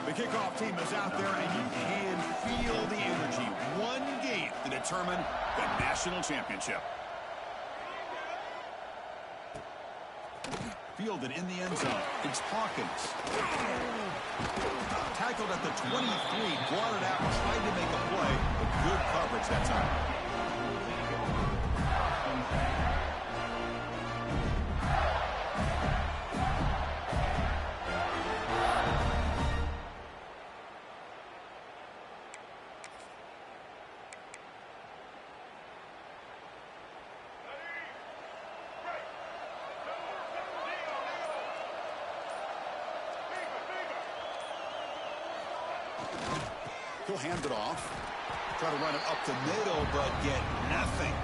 The kickoff team is out there, and you can feel the energy. One game to determine the national championship. Fielded in the end zone. It's Hawkins. Tackled at the 23, brought it out, tried to make a play, but good coverage that time. He'll hand it off. Try to run it up the middle, but get nothing.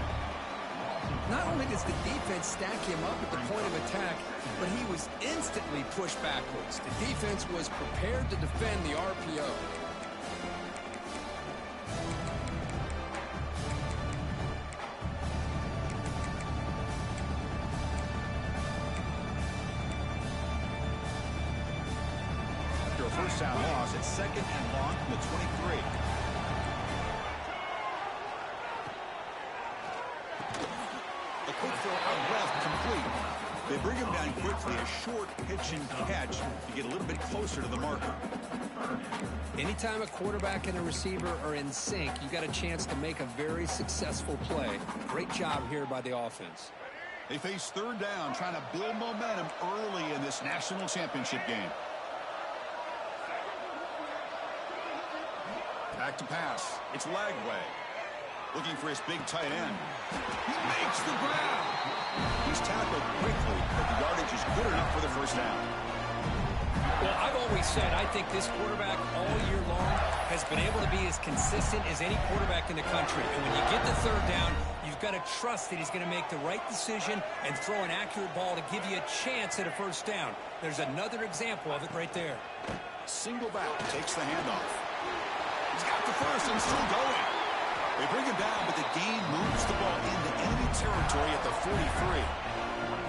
Not only does the defense stack him up at the point of attack, but he was instantly pushed backwards. The defense was prepared to defend the RPO. First down loss at second and long from the 23. A quick throw out left, complete. They bring him down quickly, a short pitch and catch to get a little bit closer to the marker. Anytime a quarterback and a receiver are in sync, you got a chance to make a very successful play. Great job here by the offense. They face third down, trying to build momentum early in this national championship game. Back to pass. It's Lagway. Looking for his big tight end. He makes the grab. He's tackled quickly, but the yardage is good enough for the first down. Well, I've always said I think this quarterback all year long has been able to be as consistent as any quarterback in the country. And when you get the third down, you've got to trust that he's going to make the right decision and throw an accurate ball to give you a chance at a first down. There's another example of it right there. Single back takes the handoff. He's got the first and still going. They bring him down, but the gain moves the ball into enemy territory at the 43.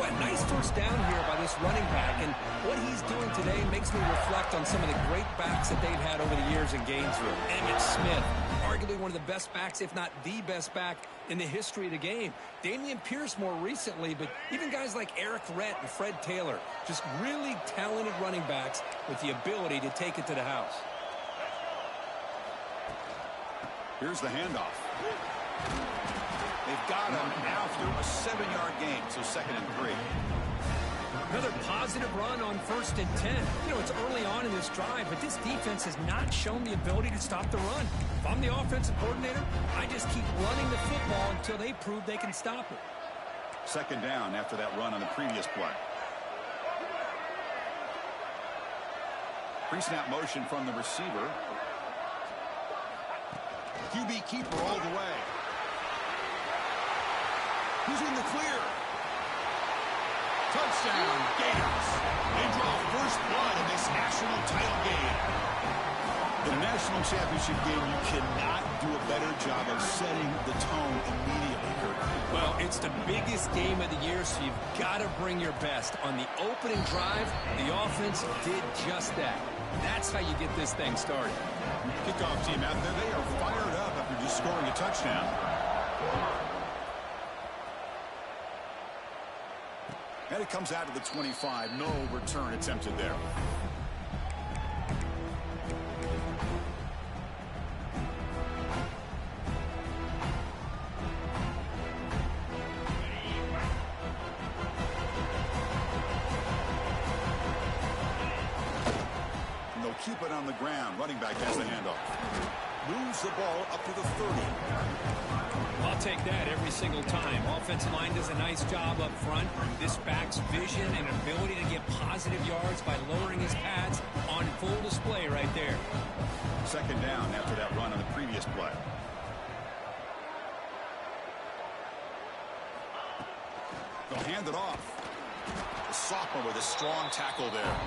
Well, nice first down here by this running back, and what he's doing today makes me reflect on some of the great backs that they've had over the years in Gainesville. Emmitt Smith, arguably one of the best backs, if not the best back in the history of the game. Damian Pierce more recently, but even guys like Eric Rhett and Fred Taylor, just really talented running backs with the ability to take it to the house. Here's the handoff. They've got him after a 7-yard gain, so 2nd and 3. Another positive run on 1st and 10. You know, it's early on in this drive, but this defense has not shown the ability to stop the run. If I'm the offensive coordinator, I just keep running the football until they prove they can stop it. 2nd down after that run on the previous play. Pre-snap motion from the receiver. QB keeper all the way. Who's in the clear? Touchdown, Gators. They draw first blood in this national title game. In a national championship game, you cannot do a better job of setting the tone immediately, Kurt. Well, it's the biggest game of the year, so you've got to bring your best. On the opening drive, the offense did just that. That's how you get this thing started. Kickoff team out there, they are fired up after just scoring a touchdown. And it comes out to the 25. No return attempted there. And they'll keep it on the ground. Running back has the handoff. Moves the ball up to the 30. I'll take that every single time. Offensive line does a nice job up front. This back's vision and ability to get positive yards by lowering his pads on full display right there. 2nd down after that run on the previous play. They'll hand it off. The sophomore with a strong tackle there.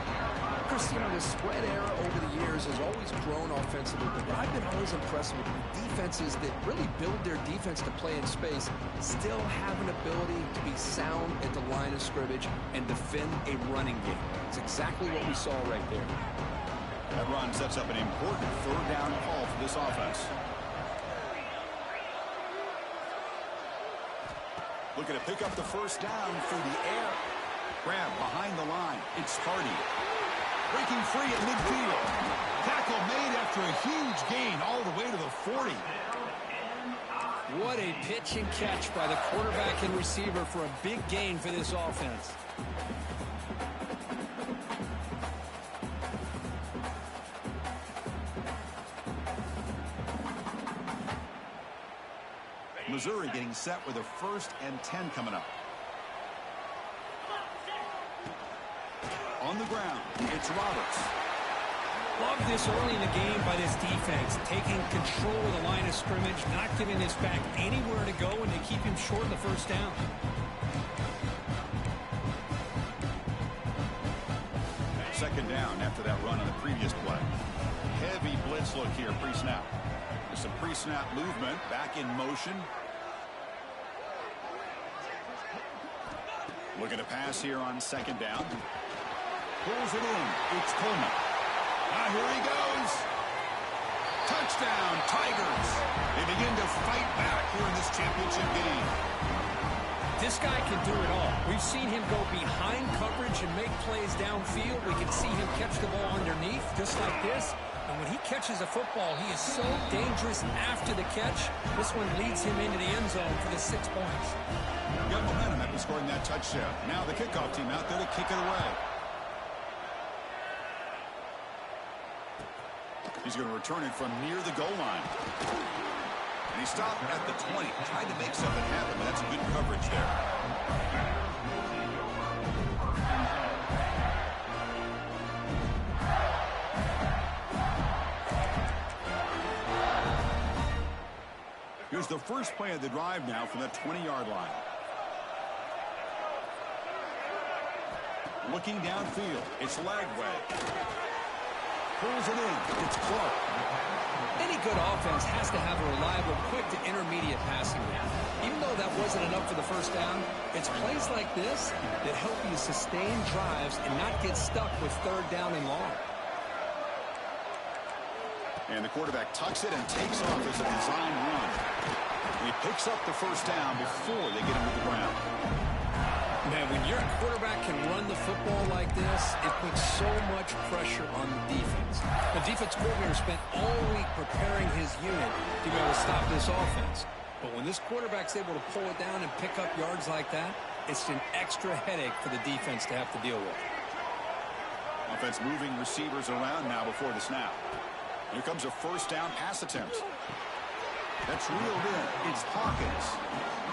Chris, you know, the spread era over the years has always grown offensively, but what I've been always impressed with defenses that really build their defense to play in space still have an ability to be sound at the line of scrimmage and defend a running game. It's exactly what we saw right there. That run sets up an important third down call for this offense. Looking to pick up the first down through the air. Grab behind the line. It's Hardy. Breaking free at midfield. Tackle made after a huge gain all the way to the 40. What a pitch and catch by the quarterback and receiver for a big gain for this offense. Missouri getting set with a 1st and 10 coming up. On the ground, it's Roberts. Love this early in the game by this defense, taking control of the line of scrimmage, not giving this back anywhere to go, and they keep him short of the first down. Second down after that run on the previous play. Heavy blitz look here pre-snap. There's some pre-snap movement, back in motion. Looking to pass here on second down. Pulls it in. It's Coleman. Now here he goes. Touchdown, Tigers. They begin to fight back here in this championship game. This guy can do it all. We've seen him go behind coverage and make plays downfield. We can see him catch the ball underneath, just like this. And when he catches a football, he is so dangerous after the catch. This one leads him into the end zone for the 6 points. Got momentum after scoring that touchdown. Now the kickoff team out there to kick it away. He's going to return it from near the goal line. And he stopped at the 20. Tried to make something happen, but that's a good coverage there. Here's the first play of the drive now from the 20-yard line. Looking downfield, it's Lagway. Pulls it in, it's Clark. Any good offense has to have a reliable, quick to intermediate passing game. Even though that wasn't enough for the first down, it's plays like this that help you sustain drives and not get stuck with third down and long. And the quarterback tucks it and takes off as a design run. He picks up the first down before they get him to the ground. Man, when your quarterback can run the football like this, it puts so much pressure on the defense. The defense coordinator spent all week preparing his unit to be able to stop this offense. But when this quarterback's able to pull it down and pick up yards like that, it's an extra headache for the defense to have to deal with. Offense moving receivers around now before the snap. Here comes a first down pass attempt. That's reeled in. It's Hawkins.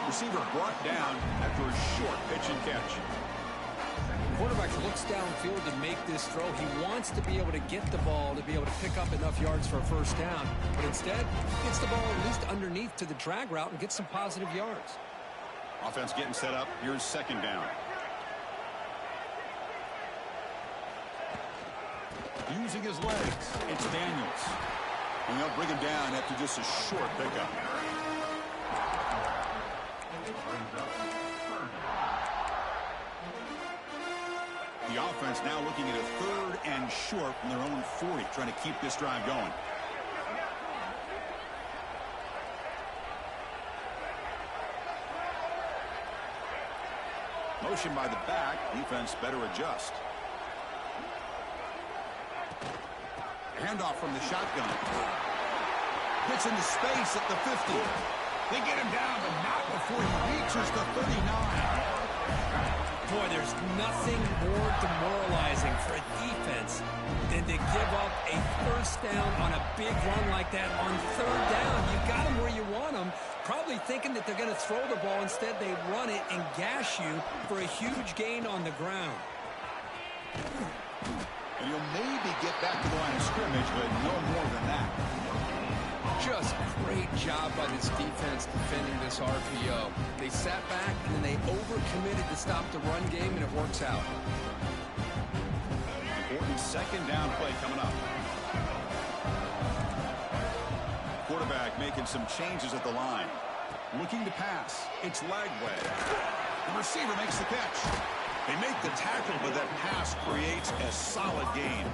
Receiver brought down after a short pitch and catch. Quarterback looks downfield to make this throw. He wants to be able to get the ball to be able to pick up enough yards for a first down. But instead, gets the ball at least underneath to the drag route and gets some positive yards. Offense getting set up. Here's second down. Using his legs, it's Daniels. And they'll bring him down after just a short pickup. The offense now looking at a third and short from their own 40, trying to keep this drive going. Motion by the back. Defense better adjust. Handoff from the shotgun. Gets into space at the 50. They get him down, but not before he reaches the 39. Boy, there's nothing more demoralizing for a defense than to give up a first down on a big run like that on third down. You got them where you want them, probably thinking that they're going to throw the ball. Instead, they run it and gash you for a huge gain on the ground. And you'll maybe get back to the line of scrimmage, but no more than that. Just great job by this defense defending this RPO. They sat back and then they overcommitted to stop the run game, and it works out. Important second down play coming up. Quarterback making some changes at the line. Looking to pass. It's Lagway. The receiver makes the catch. They make the tackle, but that pass creates a solid gain.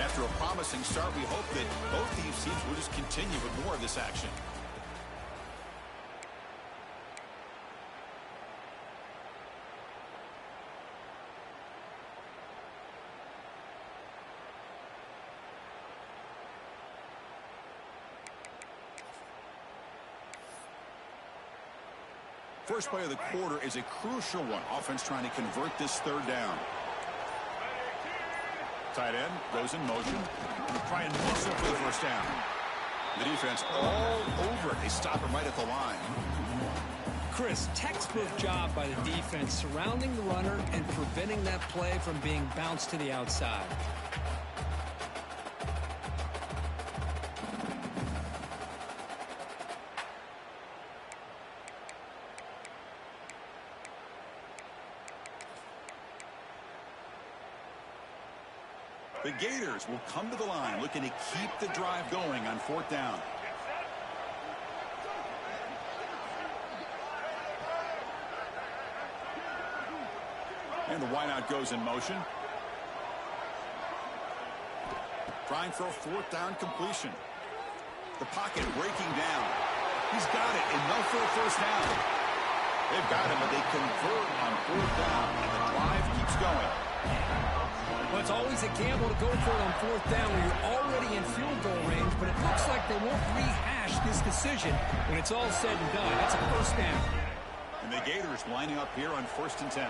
After a promising start, we hope that both these teams will just continue with more of this action. First play of the quarter is a crucial one. Offense trying to convert this third down. Tight end goes in motion. Try and muscle for the first down. The defense all over it. They stop him right at the line. Chris, textbook job by the defense surrounding the runner and preventing that play from being bounced to the outside. The Gators will come to the line looking to keep the drive going on fourth down. And the wideout goes in motion. Trying for a fourth down completion. The pocket breaking down. He's got it, and no for a first down. They've got him, but they convert on fourth down, and the drive keeps going. Well, it's always a gamble to go for it on fourth down when you're already in field goal range, but it looks like they won't rehash this decision when it's all said and done. That's a first down. And the Gators lining up here on 1st and 10.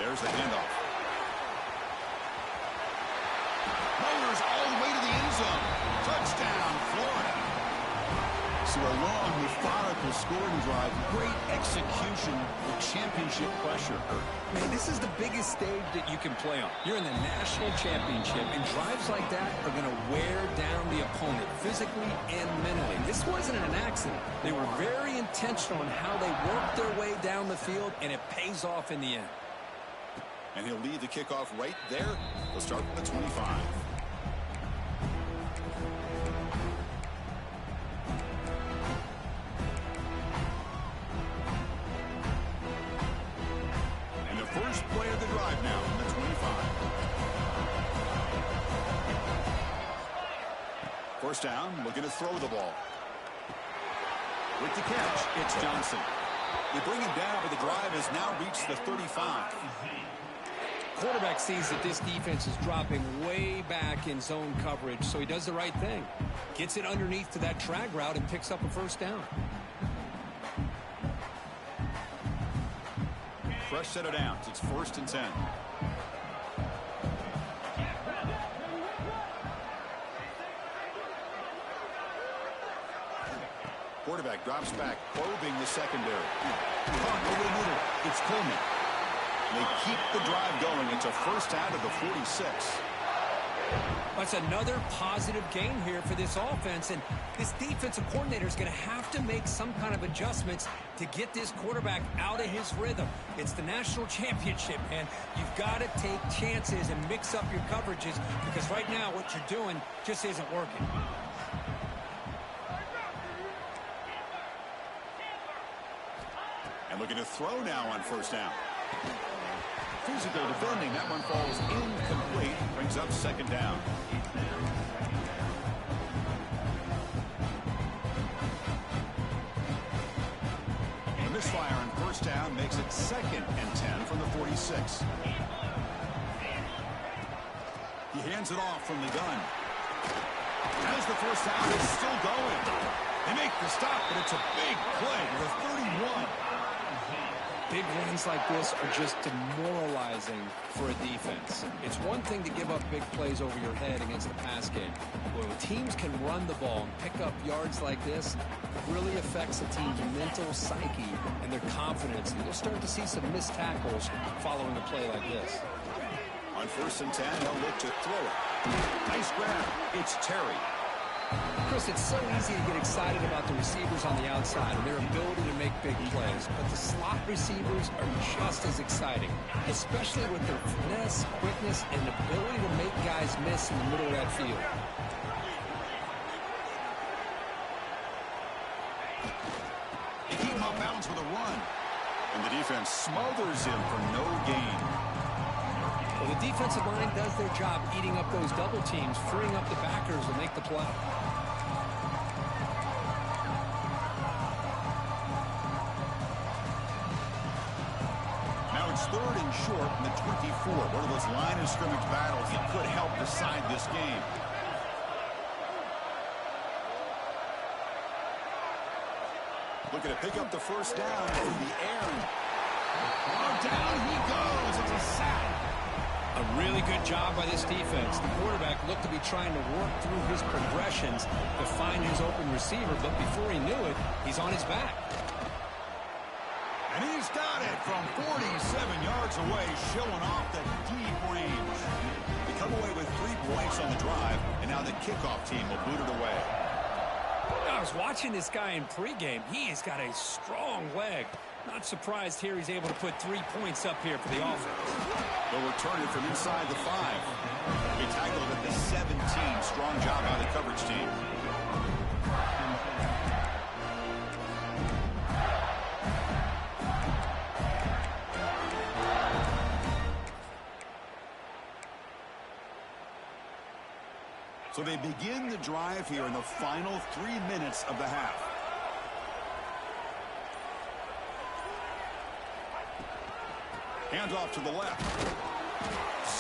There's the handoff. Motors all the way to the end zone. Touchdown, Florida. So a long, methodical scoring drive. Great execution with championship pressure. Man, this is the biggest stage that you can play on. You're in the national championship, and drives like that are going to wear down the opponent physically and mentally. This wasn't an accident. They were very intentional in how they worked their way down the field, and it pays off in the end. And he'll lead the kickoff right there. He'll start from the 25. And the first play of the drive now from the 25. First down, looking to throw the ball. With the catch, it's Johnson. They bring him down, but the drive has now reached the 35. Quarterback sees that this defense is dropping way back in zone coverage, so he does the right thing. Gets it underneath to that drag route and picks up a first down. Fresh set of downs. It's 1st and 10. Quarterback drops back, probing the secondary. Caught over the middle. It's Coleman. They keep the drive going. It's a first down to the 46. That's another positive gain here for this offense, and this defensive coordinator is going to have to make some kind of adjustments to get this quarterback out of his rhythm. It's the national championship, man. You've got to take chances and mix up your coverages, because right now what you're doing just isn't working. And looking to throw now on first down. Physical defending. That one falls incomplete. Brings up second down. The misfire on first down makes it 2nd and 10 from the 46. He hands it off from the gun. As the first down is still going. They make the stop, but it's a big play to the 31. Big runs like this are just demoralizing for a defense. It's one thing to give up big plays over your head against the pass game. But when teams can run the ball and pick up yards like this, it really affects the team's mental psyche and their confidence. And you'll start to see some missed tackles following a play like this. On 1st and 10, he'll look to throw it. Nice grab. It's Terry. Chris, it's so easy to get excited about the receivers on the outside and their ability to make big plays, but the slot receivers are just as exciting, especially with their finesse, quickness, and ability to make guys miss in the middle of that field. They keep him off balance with a run, and the defense smothers him for no gain. Well, the defensive line does their job eating up those double teams, freeing up the backers to make the play. Now it's 3rd and short in the 24. One of those line of scrimmage battles that could help decide this game. Looking to pick up the first down in the air. Oh, down he goes. It's a sack. A really good job by this defense. The quarterback looked to be trying to work through his progressions to find his open receiver, but before he knew it, he's on his back. And he's got it from 47 yards away, showing off the deep range. They come away with 3 points on the drive, and now the kickoff team will boot it away. I was watching this guy in pregame. He has got a strong leg. Not surprised here he's able to put 3 points up here for the offense. They'll return it from inside the 5. They tackled at the 17. Strong job by the coverage team. So they begin the drive here in the final 3 minutes of the half. Handoff to the left.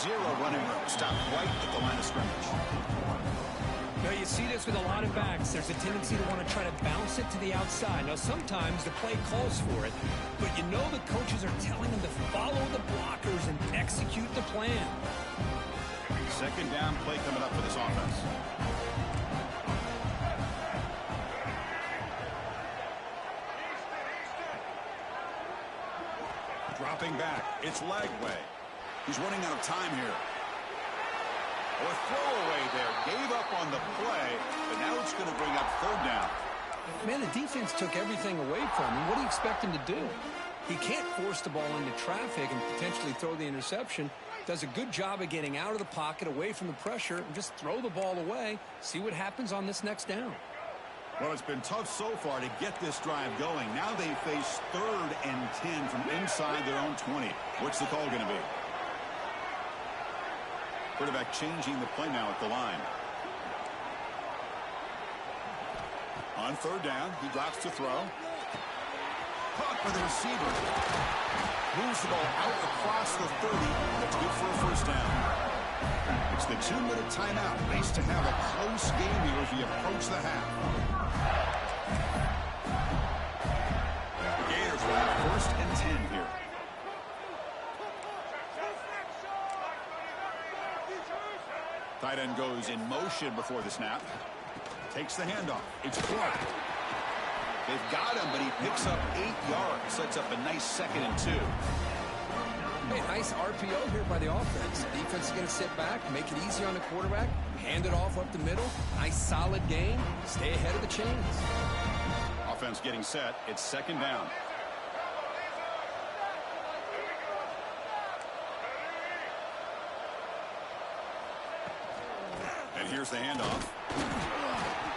0 running room. Stopped right at the line of scrimmage. Now you see this with a lot of backs. There's a tendency to want to try to bounce it to the outside. Now sometimes the play calls for it, but you know the coaches are telling them to follow the blockers and execute the plan. 2nd down play coming up for this offense. Dropping back. It's Lagway. He's running out of time here. Or throwaway there. Gave up on the play, but now it's going to bring up 3rd down. Man, the defense took everything away from him. What do you expect him to do? He can't force the ball into traffic and potentially throw the interception. Does a good job of getting out of the pocket, away from the pressure, and just throw the ball away. See what happens on this next down. Well, it's been tough so far to get this drive going. Now they face 3rd and 10 from inside their own 20. What's the call going to be? Quarterback changing the play now at the line. On 3rd down, he drops to throw. Caught by the receiver. Moves the ball out across the 30. That's good for a 1st down. It's the 2-minute timeout. Nice to have a close game here as we approach the half. The Gators will have 1st and 10 here. Tight end goes in motion before the snap. Takes the handoff. It's Clark. They've got him, but he picks up 8 yards. Sets up a nice 2nd and 2. Hey, nice RPO here by the offense. Defense is going to sit back, make it easy on the quarterback, hand it off up the middle. Nice solid game. Stay ahead of the chains. Offense getting set. It's 2nd down. And here's the handoff.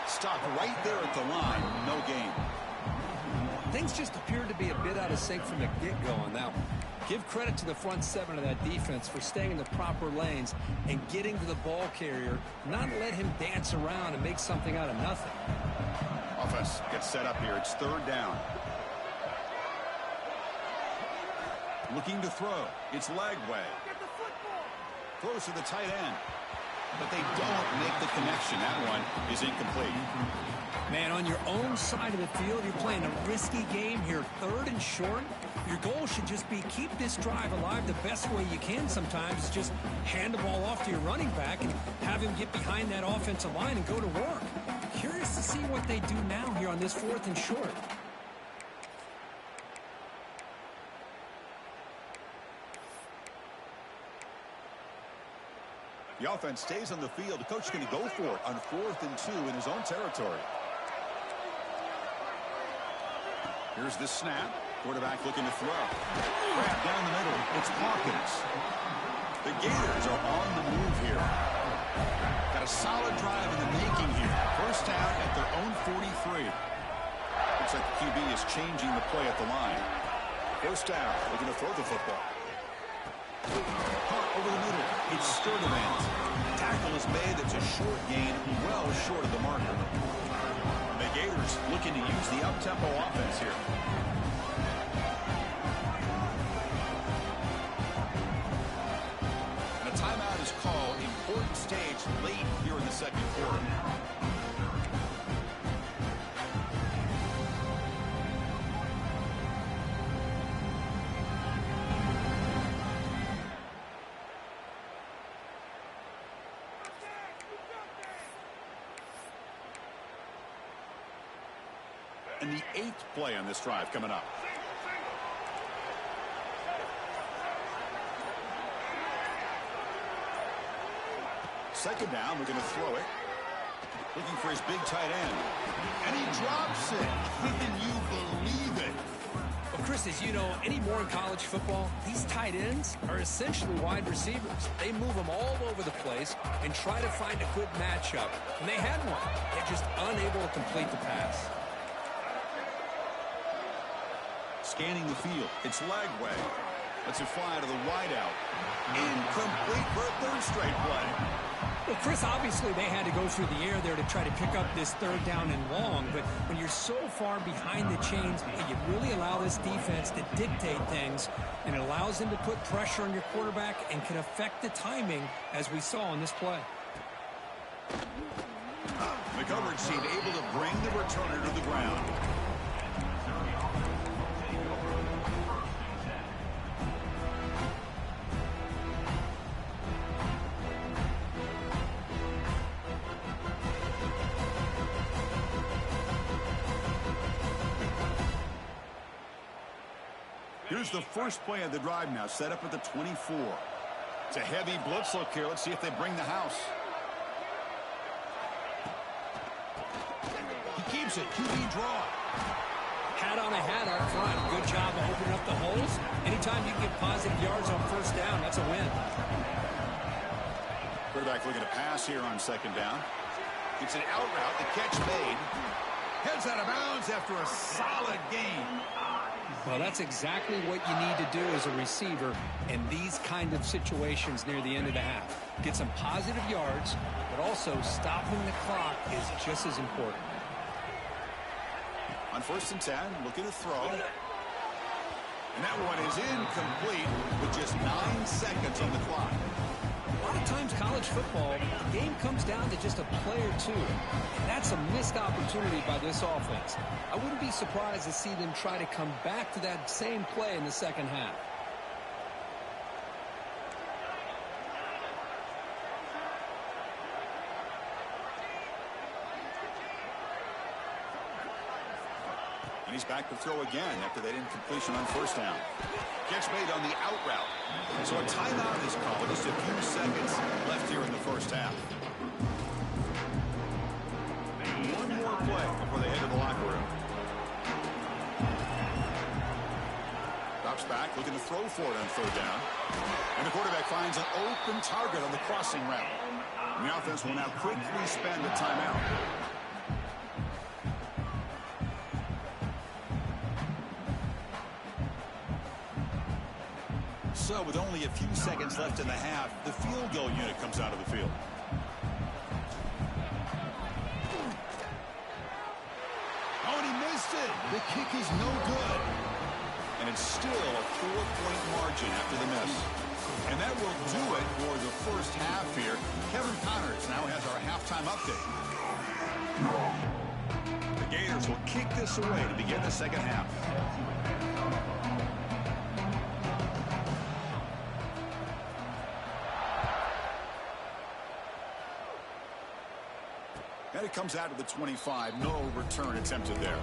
Stopped right there at the line. No gain. Things just appeared to be a bit out of sync from the get-go on that one. Give credit to the front 7 of that defense for staying in the proper lanes and getting to the ball carrier, not let him dance around and make something out of nothing. Offense gets set up here. It's 3rd down. Looking to throw. It's Lagway. Throws to the tight end. But they don't make the connection. That one is incomplete. Man, on your own side of the field, you're playing a risky game here. 3rd and short. Your goal should just be keep this drive alive the best way you can sometimes. Is just hand the ball off to your running back and have him get behind that offensive line and go to work. Curious to see what they do now here on this 4th and short. The offense stays on the field. The coach is going to go for it on 4th and 2 in his own territory. Here's the snap. Quarterback looking to throw. Grab down the middle. It's Hawkins. The Gators are on the move here. Got a solid drive in the making here. First down at their own 43. Looks like the QB is changing the play at the line. First down. Looking to throw the football. Caught over the middle. It's Sturdivant. Tackle is made. It's a short gain, well short of the marker. The Gators looking to use the up-tempo offense here. And a timeout is called. Important stage late here in the second quarter. And the 8th play on this drive coming up. Second down, we're going to throw it. Looking for his big tight end. And he drops it. Can you believe it? Well, Chris, as you know, anymore in college football, these tight ends are essentially wide receivers. They move them all over the place and try to find a good matchup. And they had one. They're just unable to complete the pass. Scanning the field. It's Lagway. Lets it fly to the wideout. Incomplete for a third straight play. Well, Chris, obviously they had to go through the air there to try to pick up this third down and long. But when you're so far behind the chains, you really allow this defense to dictate things. And it allows them to put pressure on your quarterback and can affect the timing, as we saw in this play. The coverage team able to bring the returner to the ground. Here's the first play of the drive now, set up at the 24. It's a heavy blitz look here. Let's see if they bring the house. He keeps it. QB draw. Hat on a hat up front. Good job of opening up the holes. Anytime you can get positive yards on first down, that's a win. Quarterback looking to pass here on second down. It's an out route. The catch made. Heads out of bounds after a solid gain. Well, that's exactly what you need to do as a receiver in these kind of situations near the end of the half. Get some positive yards, but also stopping the clock is just as important. On 1st and 10, looking to throw. And that one is incomplete with just 9 seconds on the clock. A lot of times college football, the game comes down to just a play or two. And that's a missed opportunity by this offense. I wouldn't be surprised to see them try to come back to that same play in the second half. And he's back to throw again after that incompletion on first down. Catch made on the out route. So a timeout is called. Just a few seconds left here in the first half. One more play before they head to the locker room. Drops back, looking to throw for it on third down. And the quarterback finds an open target on the crossing route. And the offense will now quickly spend the timeout. So with only a few seconds left in the half, the field goal unit comes out of the field. Oh, and he missed it. The kick is no good. And it's still a 4-point margin after the miss. And that will do it for the first half here. Kevin Connors now has our halftime update. The Gators will kick this away to begin the second half. And it comes out to the 25. No return attempted there.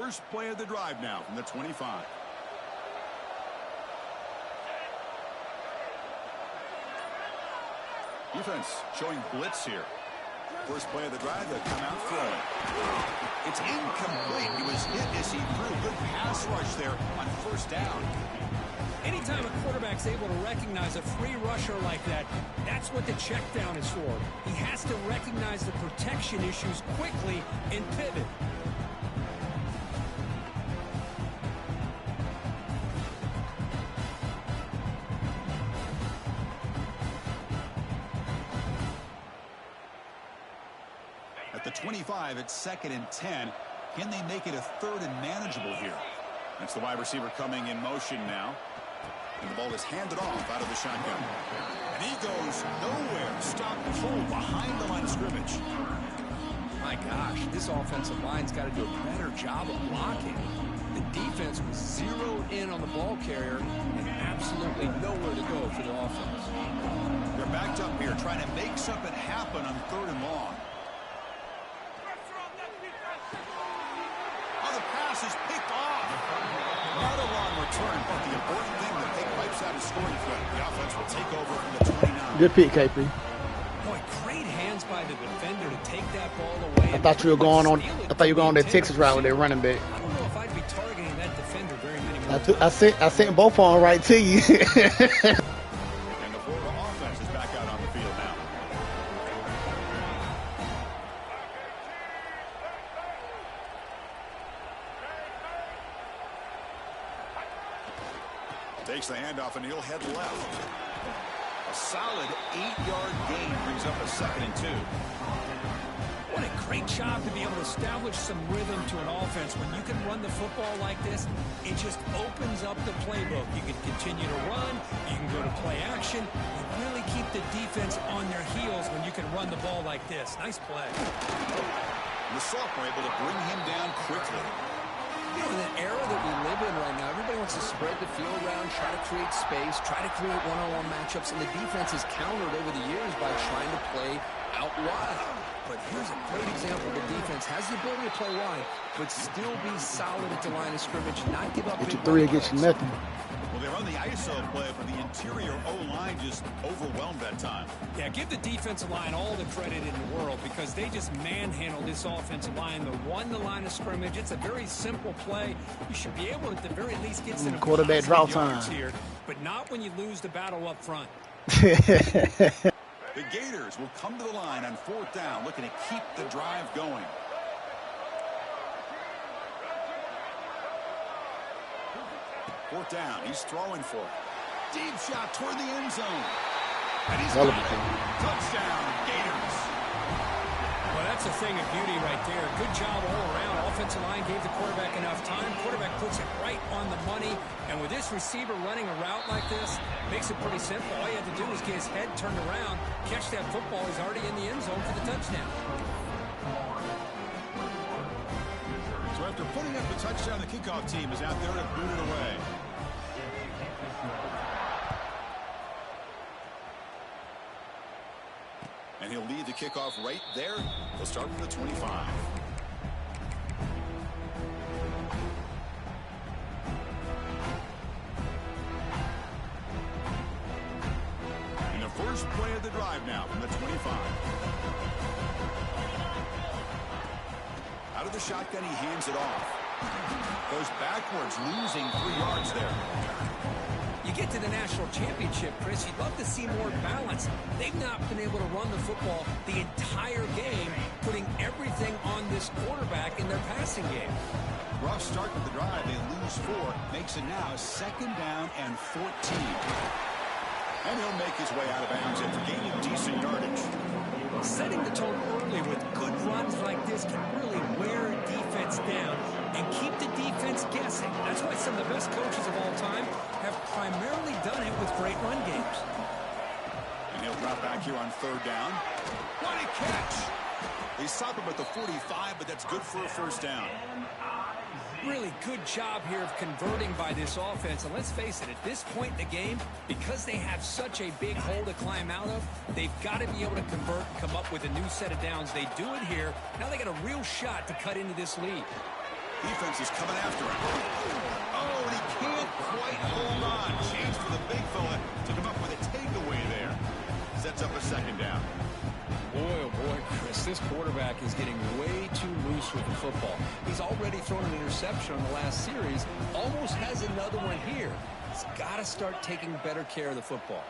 first play of the drive now from the 25. Defense showing blitz here. First play of the drive, they come out throwing. It's incomplete. He was hit as he threw. Good pass rush there on first down. Anytime a quarterback's able to recognize a free rusher like that, that's what the check down is for. He has to recognize the protection issues quickly and pivot. At the 25, it's 2nd and 10. Can they make it a 3rd and manageable here? That's the wide receiver coming in motion now. And the ball is handed off out of the shotgun. And he goes nowhere. Stop cold behind the line of scrimmage. My gosh, this offensive line's got to do a better job of blocking. The defense was zeroed in on the ball carrier and absolutely nowhere to go for the offense. They're backed up here trying to make something happen on 3rd and long. Oh, the pass is picked off. Not a long return, but the important thing that they wipes out a scoring threat. The offense will take over from the 29. Good pick, KP. Boy, great hands by the defender to take that ball away. I thought you were going on. I thought you were going on that Texas route with their running back. I don't know if I'd be targeting that defender very many more. I sent both on right to you. And the Florida offense is back out on the field now. Takes the handoff and he'll head left. A solid 8-yard gain brings up a 2nd and 2. What a great job to be able to establish some rhythm to an offense. When you can run the football like this, it just opens up the playbook. You can continue to run, you can go to play action, and really keep the defense on their heels when you can run the ball like this. Nice play. The sophomore able to bring him down quickly. You know, in the era that we live in right now, everybody wants to spread the field around, try to create space, try to create one-on-one matchups, and the defense has countered over the years by trying to play out wide. But here's a great example. The defense has the ability to play wide, but still be solid at the line of scrimmage, not give up. Get you 3 against you nothing. Well, they run the ISO play, but the interior O-line just overwhelmed that time. Yeah, give the defensive line all the credit in the world because they just manhandled this offensive line. They won the line of scrimmage. It's a very simple play. You should be able to, at the very least, get some quarterback draw time here, but not when you lose the battle up front. The Gators will come to the line on 4th down, looking to keep the drive going. Fourth down, he's throwing for it. Deep shot toward the end zone. And he's got it. Touchdown, Gators. Well, that's a thing of beauty right there. Good job all around. Offensive line gave the quarterback enough time. Quarterback puts it right on the money. And with this receiver running a route like this, makes it pretty simple. All you have to do is get his head turned around, catch that football. He's already in the end zone for the touchdown. So after putting up the touchdown, the kickoff team is out there to boot it away. And he'll lead the kickoff right there. He'll start from the 25. And the first play of the drive now from the 25. Out of the shotgun, he hands it off. Goes backwards, losing 3 yards there. You get to the national championship, Chris, you'd love to see more balance. They've not been able to run the football the entire game, putting everything on this quarterback in their passing game. Rough start with the drive. They lose 4. Makes it now 2nd down and 14. And he'll make his way out of bounds after gaining decent yardage. Setting the tone early with good runs like this can really wear defense down and keep the defense guessing. That's why some of the best coaches of all time have primarily done it with great run games. And he'll drop back here on 3rd down. What a catch! They stop him at the 45, but that's good for a 1st down. Really good job here of converting by this offense. And let's face it, at this point in the game, because they have such a big hole to climb out of, they've got to be able to convert and come up with a new set of downs. They do it here. Now they got a real shot to cut into this lead. Defense is coming after him. Oh, and he can't quite hold on. Chance for the big fella to come up with a takeaway there. Sets up a second down. Boy, oh boy, Chris, this quarterback is getting way too loose with the football. He's already thrown an interception on the last series. Almost has another one here. He's got to start taking better care of the football.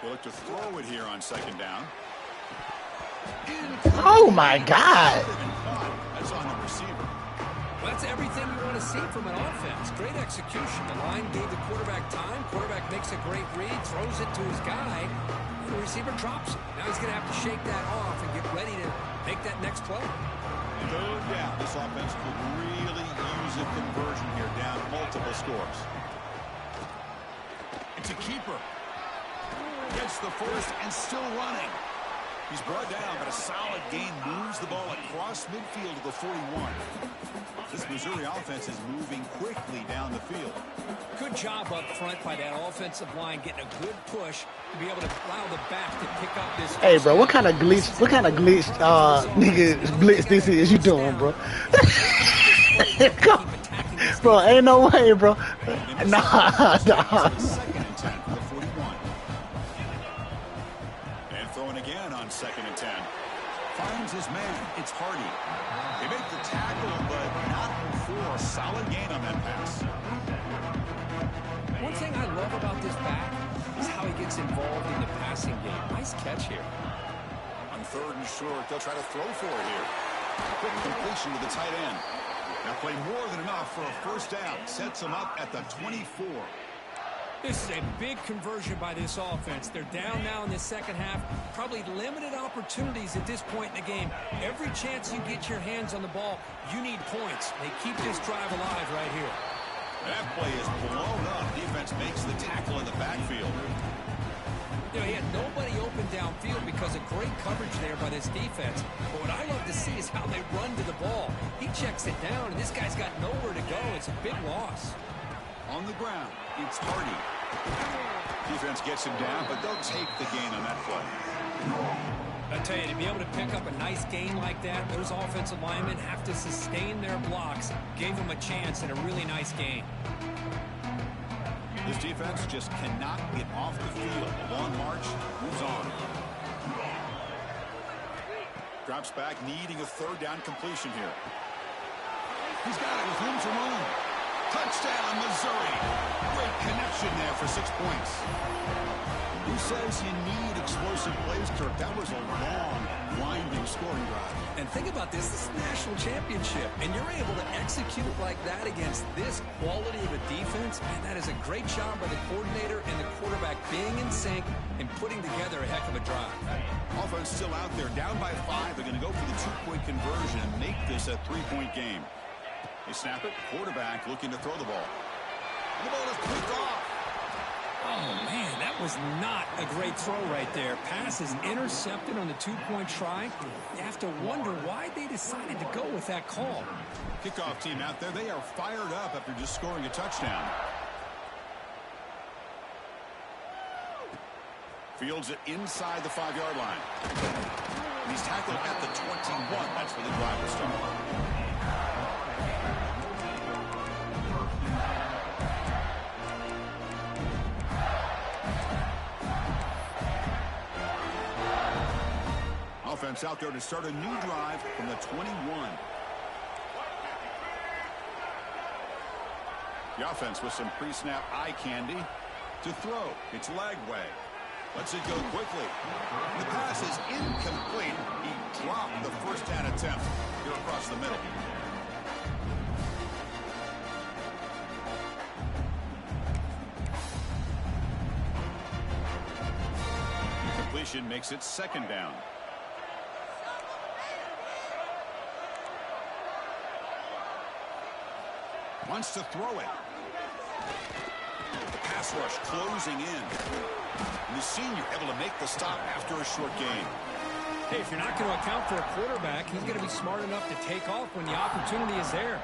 He'll look to throw it here on second down. Oh, my God. That's on the receiver. Well, that's everything you want to see from an offense. Great execution. The line gave the quarterback time. Quarterback makes a great read, throws it to his guy. And the receiver drops it. Now he's going to have to shake that off and get ready to make that next play. Third down. This offense could really use a conversion here, down multiple scores. It's a keeper. Gets the first and still running. He's brought down, but a solid gain moves the ball across midfield to the 41. This Missouri offense is moving quickly down the field. Good job up front by that offensive line, getting a good push to be able to allow the back to pick up this. Hey, bro, what kind of glitch, nigga, blitz this is you doing, bro? Bro, ain't no way, bro. Nah. Second and 10 for the 41. And throwing again on second and 10. Finds his man. It's Hardy. They make the tackle, but not before a solid gain on that pass. One thing I love about this back is how he gets involved in the passing game. Nice catch here. On third and short, they'll try to throw for it here. Quick completion to the tight end. That play more than enough for a first down. Sets them up at the 24. This is a big conversion by this offense. They're down now in the second half. Probably limited opportunities at this point in the game. Every chance you get your hands on the ball, you need points. They keep this drive alive right here. That play is blown up. Defense makes the tackle in the backfield. You know, he had nobody open downfield because of great coverage there by this defense. But what I love to see is how they run to the ball. He checks it down, and this guy's got nowhere to go. It's a big loss. On the ground, it's Hardy. Defense gets him down, but they'll take the gain on that play. I tell you, to be able to pick up a nice gain like that, those offensive linemen have to sustain their blocks. Gave them a chance and a really nice gain. This defense just cannot get off the field. A long march moves on. Drops back, needing a third down completion here. He's got it with room to run. Touchdown, Missouri. Great connection there for 6 points. Who says you need explosive plays, Kirk? That was a long, winding scoring drive. And think about this. This is a national championship, and you're able to execute like that against this quality of a defense. Man, that is a great job by the coordinator and the quarterback being in sync and putting together a heck of a drive. Offense still out there, down by 5. They're going to go for the 2-point conversion and make this a 3-point game. They snap it. Quarterback looking to throw the ball. The ball is picked off. Oh, man, that was not a great throw right there. Pass is intercepted on the 2-point try. You have to wonder why they decided to go with that call. Kickoff team out there. They are fired up after just scoring a touchdown. Fields it inside the 5-yard line. He's tackled at the 21. That's where the drive will start. Offense out there to start a new drive from the 21. The offense with some pre-snap eye candy to throw. It's Lagway. Lets it go quickly. The pass is incomplete. He dropped the first down attempt here across the middle. Completion makes it second down. Wants to throw it. The pass rush closing in. And the senior able to make the stop after a short gain. Hey, if you're not going to account for a quarterback, he's going to be smart enough to take off when the opportunity is there.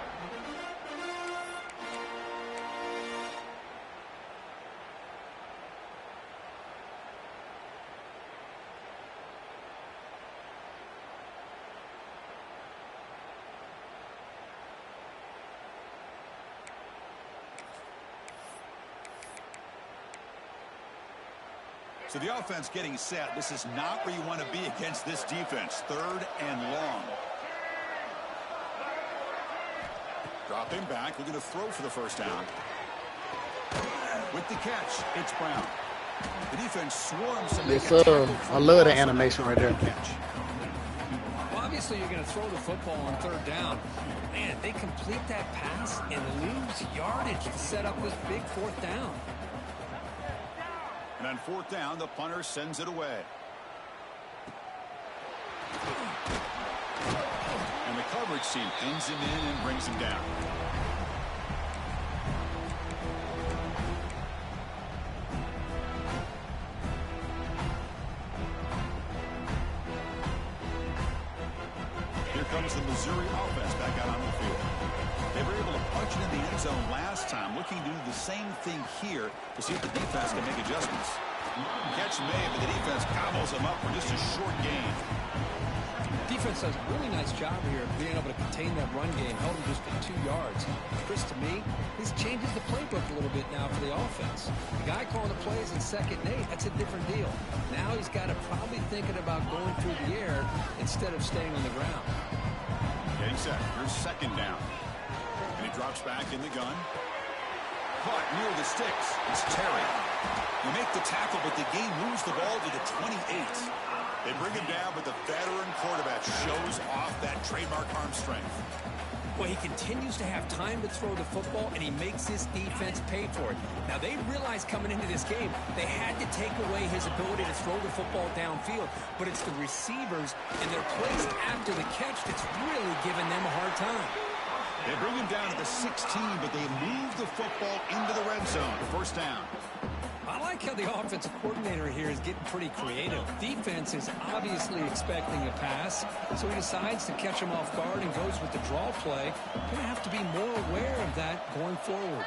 So the offense getting set. This is not where you want to be against this defense. 3rd and long. Dropping back, looking to throw for the first down. With the catch, it's Brown. The defense swarms to make Yes, a sir. tackle I love the animation right there. catch. Well, obviously, you're going to throw the football on 3rd down. Man, they complete that pass and lose yardage to set up this big 4th down. And on 4th down, the punter sends it away. And the coverage team pins him in and brings him down. Here comes the Missouri offense back out on the field. They were able to punch it in the end zone last time, looking to do the same thing here to see if the defense can make adjustments. Catch made, but the defense gobbles him up for just a short gain. Defense does a really nice job here of being able to contain that run game, held him just to 2 yards. Chris, to me, this changes the playbook a little bit now for the offense. The guy calling the plays in 2nd and 8, that's a different deal. Now he's got to probably thinking about going through the air instead of staying on the ground. Getting set. Here's 2nd down. And he drops back in the gun. Caught near the sticks. It's Terry. They make the tackle, but the game moves the ball to the 28. They bring him down, but the veteran quarterback shows off that trademark arm strength. Well, he continues to have time to throw the football, and he makes his defense pay for it. Now, they realized coming into this game, they had to take away his ability to throw the football downfield, but it's the receivers and their plays after the catch that's really giving them a hard time. They bring him down to the 16, but they move the football into the red zone. 1st down. I like how the offensive coordinator here is getting pretty creative. Defense is obviously expecting a pass, so he decides to catch him off guard and goes with the draw play. Going to have to be more aware of that going forward.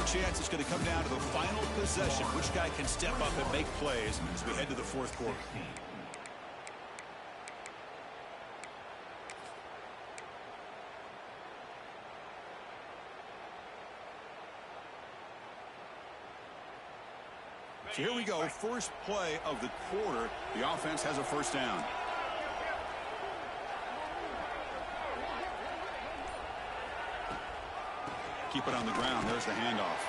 Chance it's going to come down to the final possession. Which guy can step up and make plays as we head to the 4th quarter? So here we go. First play of the quarter. The offense has a 1st down. Keep it on the ground. There's the handoff.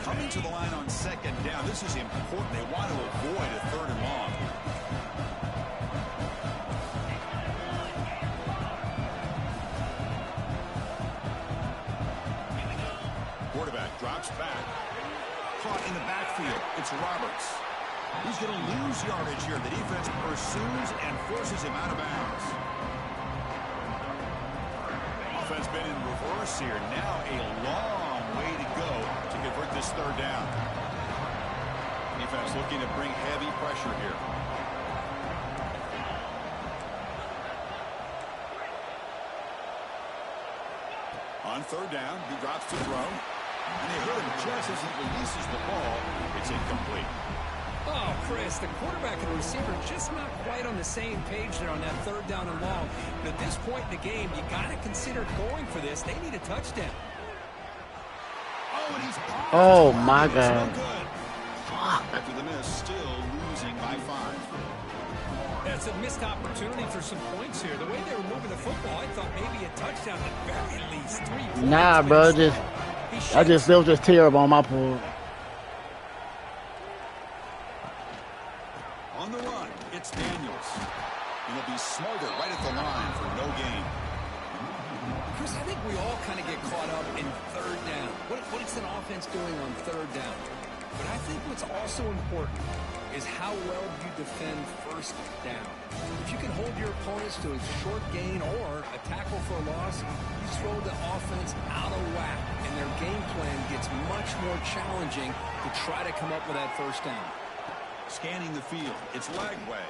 Coming to the line on 2nd down. This is important. They want to avoid a 3rd and long. Quarterback drops back. Caught in the backfield. It's Roberts. He's going to lose yardage here. The defense pursues and forces him out of bounds. Offense been in reverse here. Now a long way to go to convert this 3rd down. Defense looking to bring heavy pressure here. On 3rd down, he drops to throw. And they hit him just as he releases the ball. It's incomplete. Oh, Chris, the quarterback and the receiver just not quite on the same page there on that 3rd down and long. But at this point in the game, you got to consider going for this. They need a touchdown. Oh, and he's Oh, my God. After the miss, still losing by 5. That's a missed opportunity for some points here. The way they were moving the football, I thought maybe a touchdown at very least 3 points. Nah, bro, that was just terrible on my part. On the run, it's Daniels. And he'll be smothered right at the line for no gain. Chris, I think we all kind of get caught up in 3rd down. What is an offense doing on 3rd down? But I think what's also important is how well you defend 1st down. If you can hold your opponents to a short gain or a tackle for a loss, you throw the offense out of whack, and their game plan gets much more challenging to try to come up with that 1st down. Scanning the field, it's Lagway.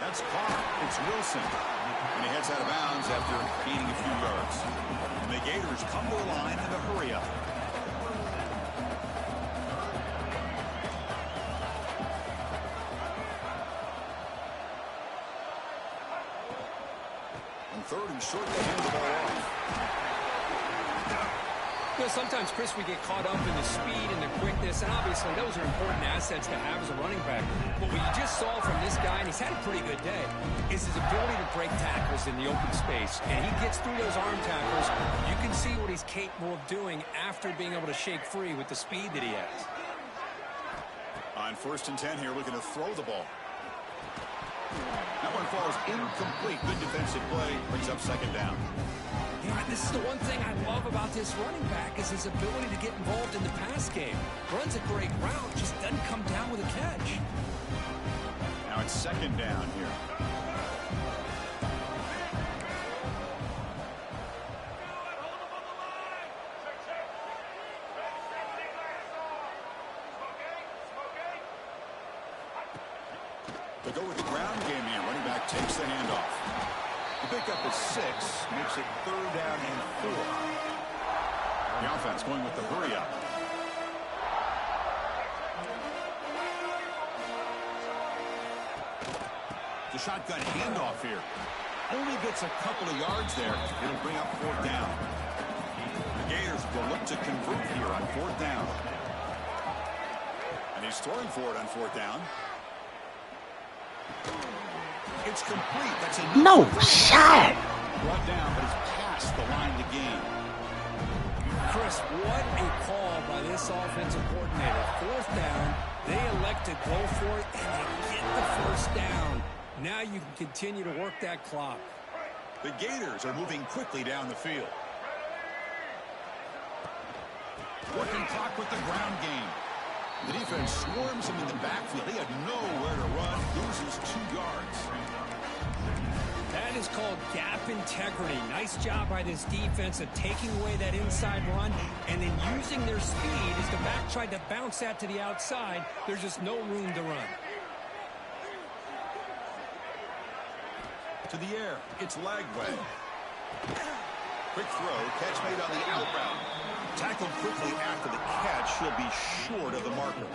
That's caught. It's Wilson. And he heads out of bounds after gaining a few yards. And the Gators come to the line in a hurry up. On third and short, they hand the ball off. You know, sometimes, Chris, we get caught up in the speed and the quickness, and obviously those are important assets to have as a running back. But what you just saw from this guy, and he's had a pretty good day, is his ability to break tackles in the open space. And he gets through those arm tackles. You can see what he's capable of doing after being able to shake free with the speed that he has. On 1st and 10 here, looking to throw the ball. That one falls incomplete. Good defensive play. Brings up 2nd down. Yeah, this is the one thing I love about this running back is his ability to get involved in the pass game. Runs a great route, just doesn't come down with a catch. Now it's 2nd down here. They go with the ground game here. Running back takes the handoff. The pickup is 6, makes it 3rd down and 4. The offense going with the hurry up. The shotgun handoff here. Only gets a couple of yards there. It'll bring up 4th down. The Gators will look to convert here on 4th down. And he's throwing for it on 4th down. It's complete. That's a No shot. Brought down, but it's past the line to gain. Chris, what a call by this offensive coordinator. 4th down, they elect to go for it, and they get the 1st down. Now you can continue to work that clock. The Gators are moving quickly down the field. Working clock with the ground game. The defense swarms him in the backfield. He had nowhere to run. Loses 2 yards. That is called gap integrity. Nice job by this defense of taking away that inside run and then using their speed as the back tried to bounce that to the outside. There's just no room to run. To the air. It's Lagway. Quick throw. Catch made on the out route. Tackled quickly after the catch. She'll be short of the marker.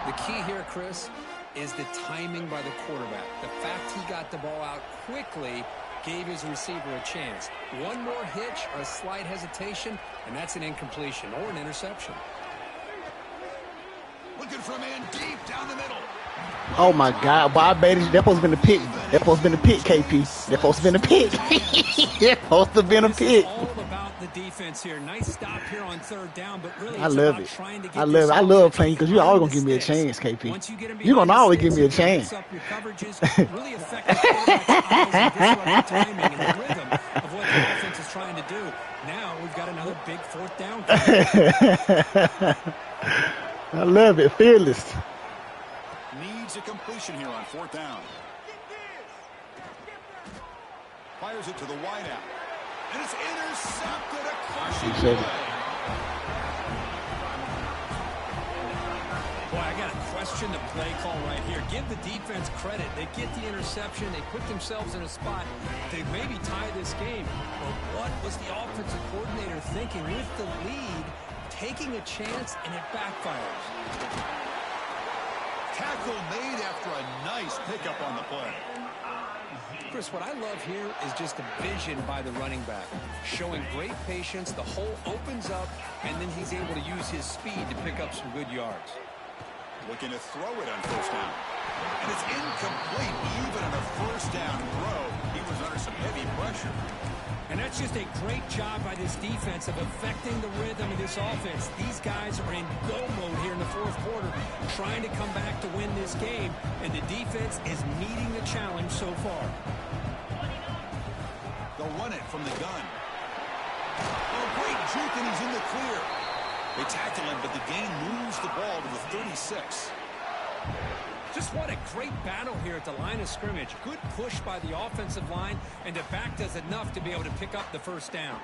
The key here, Chris, is the timing by the quarterback. The fact he got the ball out quickly gave his receiver a chance. One more hitch or a slight hesitation, and that's an incompletion or an interception. Looking for a man deep down the middle. Oh my God, boy, I bet that supposed to been a pick. That supposed to been a pick, KP. That supposed to been a pick. That supposed to been a pick. It's all about the defense here. Nice stop here on 3rd down, but really I love it. trying to get I love playing because you always gonna give me a chance, KP. You're gonna always give me a chance. Up your coverages, really affect the quarterback's eyes and disrupt the timing and the rhythm of what the offense is trying to do. Now we've got another big 4th down. I love it. Fearless. Needs a completion here on 4th down. Fires it to the wideout. And it's intercepted. A crushing play. Boy, I got to question the play call right here. Give the defense credit. They get the interception. They put themselves in a spot to maybe tie this game. But what was the offensive coordinator thinking with the lead, taking a chance, and it backfires? Tackle made after a nice pickup on the play. Chris, what I love here is just the vision by the running back. Showing great patience, the hole opens up, and then he's able to use his speed to pick up some good yards. Looking to throw it on 1st down. And it's incomplete. Even on a 1st down throw, he was under some heavy pressure. And that's just a great job by this defense of affecting the rhythm of this offense. These guys are in go mode here in the 4th quarter, trying to come back to win this game, and the defense is meeting the challenge so far. They'll run it from the gun. Oh, great juke, and he's in the clear. They tackle him, but the game moves the ball to the 36. Just what a great battle here at the line of scrimmage. Good push by the offensive line, and the back does enough to be able to pick up the 1st down.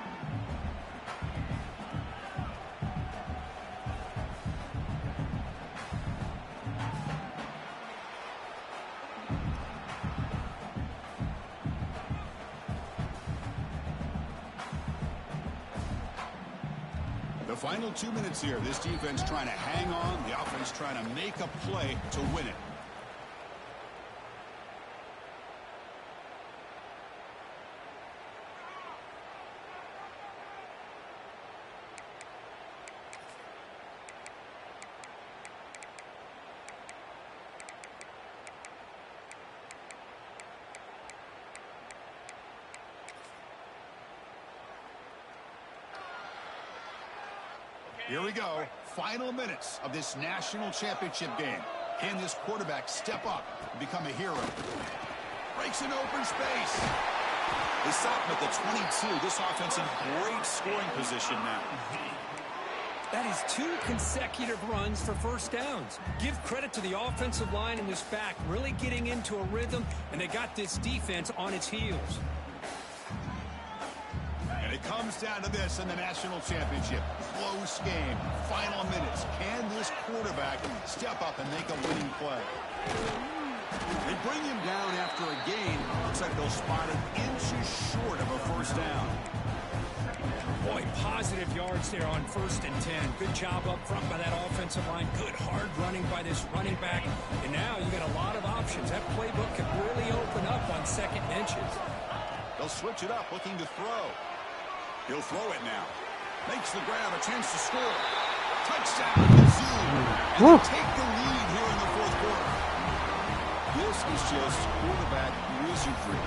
final 2 minutes here. This defense trying to hang on. The offense trying to make a play to win it. Here we go. Final minutes of this national championship game. Can this quarterback step up and become a hero? Breaks an open space. They stop him at the 22. This offense in great scoring position now. That is 2 consecutive runs for first downs. Give credit to the offensive line and this back really getting into a rhythm, and they got this defense on its heels. And it comes down to this in the national championship. Close game. Final minutes. Can this quarterback step up and make a winning play? They bring him down after a gain. Looks like they'll spot it inches short of a first down. Boy, positive yards there on 1st and 10. Good job up front by that offensive line. Good hard running by this running back. And now you got a lot of options. That playbook can really open up on second and inches. They'll switch it up, looking to throw. He'll throw it now. Makes the grab, a chance to score. Touchdown, Mizzou. And they take the lead here in the 4th quarter. This is just quarterback wizardry.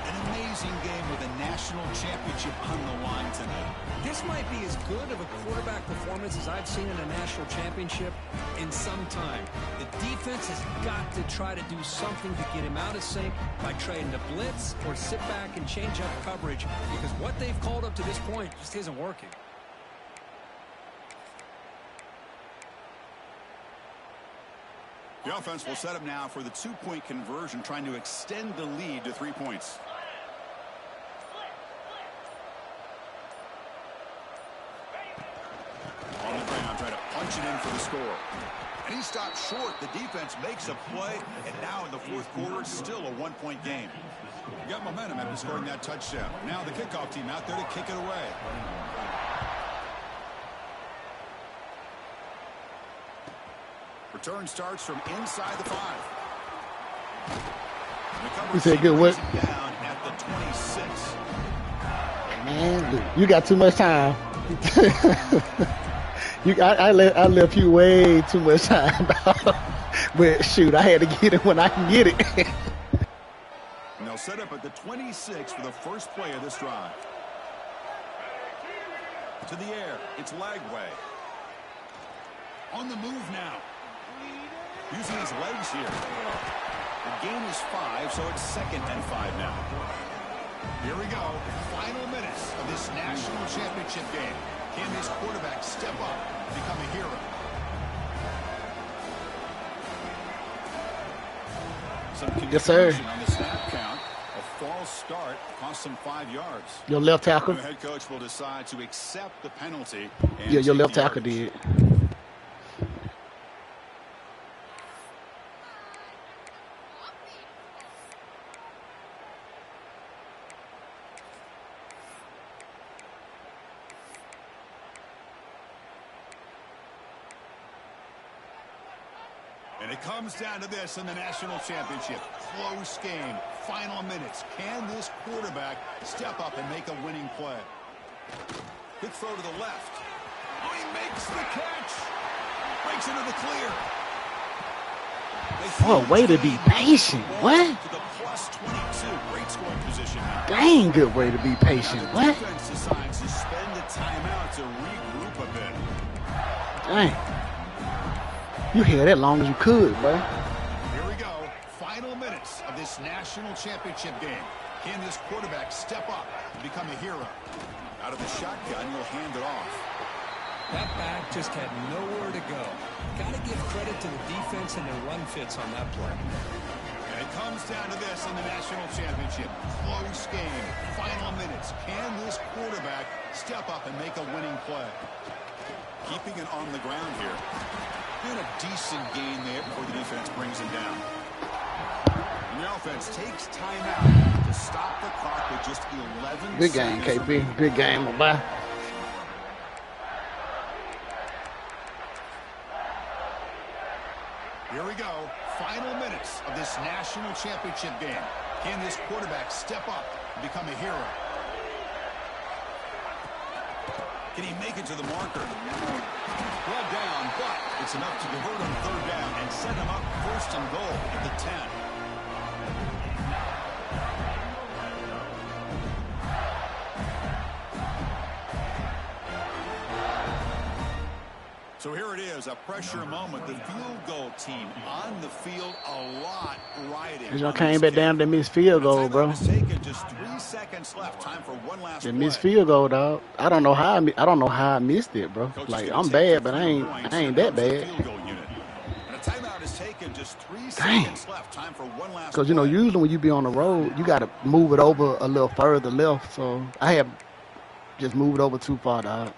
An amazing game with a national championship on the line tonight. This might be as good of a quarterback performance as I've seen in a national championship in some time. The defense has got to try to do something to get him out of sync by trying to blitz or sit back and change up coverage, because what they've called up to this point just isn't working. The offense will set up now for the 2-point conversion, trying to extend the lead to 3 points. On the ground, trying to punch it in for the score. And he stops short. The defense makes a play, and now in the 4th quarter, it's still a 1-point game. You got momentum after scoring that touchdown. Now the kickoff team out there to kick it away. Return starts from inside the 5. You said good work. Down at the 26. Man, you got too much time. I left you way too much time. But shoot, I had to get it when I can get it. And they'll set up at the 26 for the first play of this drive. To the air, it's Lagway. On the move now. Using his legs here. The gain is 5, so it's 2nd and 5 now. Here we go. Final minutes of this national championship game. Can this quarterback step up and become a hero? Some confusion on the snap count. A false start cost them 5 yards. Your left tackle? The head coach will decide to accept the penalty. Yeah, your left tackle did. And it comes down to this in the national championship. Close game. Final minutes. Can this quarterback step up and make a winning play? Good throw to the left. Oh, he makes the catch. Breaks into the clear. What a way to be patient. What? To the plus 22. Great scoring position now. Dang good way to be patient. The What? defense decides to spend the timeout to regroup a bit. Dang. You had that long as you could, bro. Here we go. Final minutes of this national championship game. Can this quarterback step up and become a hero? Out of the shotgun, he'll hand it off. That back just had nowhere to go. Got to give credit to the defense and their run fits on that play. And it comes down to this in the national championship. Close game. Final minutes. Can this quarterback step up and make a winning play? Keeping it on the ground here. Doing a decent gain there before the defense brings him down. And the offense takes timeout to stop the clock with just 11 Good game, seconds KP. Good game, bye. Here we go. Final minutes of this national championship game. Can this quarterback step up and become a hero? Can he make it to the marker? Well down, but it's enough to convert him third down and set him up first and goal at the 10. So here it is, a pressure moment. The field goal team on the field, a lot riding. They came back down to miss field goal, bro. Just 3 seconds left. Time for one last play. They missed field goal, dog. I don't know how I missed it, bro. Like, I'm bad, but I ain't that bad. Timeout is taken, just 3 seconds left. Time for one last Because, you know, usually when you be on the road, you got to move it over a little further left. So I have just moved over too far, dog.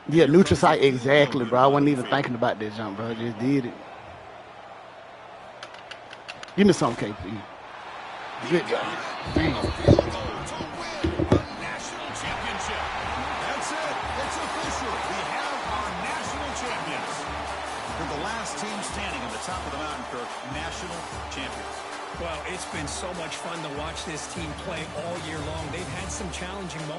Yeah, neutral site, exactly, bro. I wasn't even thinking about that jump, bro. I just did it. Give me some, KP. Good job. Damn. National championship. That's it. It's official. We have our national champions. We're the last team standing at the top of the mountain, Kirk. National champions. Well, it's been so much fun to watch this team play all year long. They've had some challenging moments.